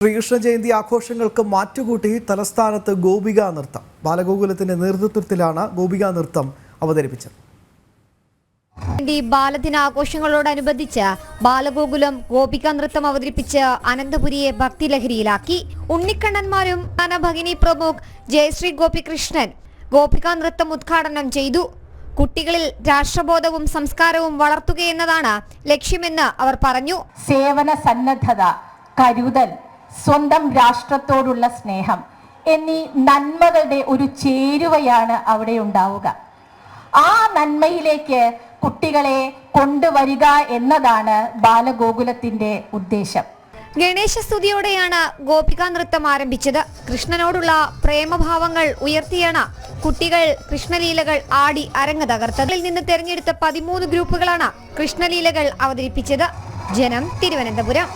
ശ്രീകൃഷ്ണ ജയന്തി ആഘോഷങ്ങൾക്ക് മാറ്റുകൂട്ടി തലസ്ഥാനത്ത് ഗോപികാ നൃത്തം. ബാലഗോകുലത്തിന്റെ നേതൃത്വത്തിലാണ് ഗോപികാ നൃത്തം അവതരിപ്പിച്ചത്. ബാലദിനാഘോഷങ്ങളോടനുബന്ധിച്ച് ബാലഗോകുലം ഗോപികാ നൃത്തം അവതരിപ്പിച്ച് അനന്തപുരിയെ ഭക്തിലഹരിയിലാക്കി. ഉണ്ണിക്കണ്ണന്മാരും ഭഗിനി പ്രമുഖ് ജയശ്രീ ഗോപികൃഷ്ണൻ ഗോപികാ നൃത്തം ഉദ്ഘാടനം ചെയ്തു. കുട്ടികളിൽ രാഷ്ട്രബോധവും സംസ്കാരവും വളർത്തുകയെന്നതാണ് ലക്ഷ്യമെന്ന് അവർ പറഞ്ഞു. സേവന സന്നദ്ധത, കരുതൽ, സ്വന്തം രാഷ്ട്രത്തോടുള്ള സ്നേഹം എന്നീ നന്മകളുടെ ഒരു ചേരുവയാണ് അവിടെ ഉണ്ടാവുക. ആ നന്മയിലേക്ക് കുട്ടികളെ കൊണ്ടുവരിക എന്നതാണ് ബാലഗോകുലത്തിന്റെ ഉദ്ദേശം. ഗണേശസ്തുതിയോടെയാണ് ഗോപികാ നൃത്തം ആരംഭിച്ചത്. കൃഷ്ണനോടുള്ള പ്രേമഭാവങ്ങൾ ഉയർത്തിയാണ് കുട്ടികൾ കൃഷ്ണലീലകൾ ആടി അരങ്ങ് തകർത്തത്. ഇതിൽ നിന്ന് തെരഞ്ഞെടുത്ത 13 ഗ്രൂപ്പുകളാണ് കൃഷ്ണലീലകൾ അവതരിപ്പിച്ചത്. ജനം, തിരുവനന്തപുരം.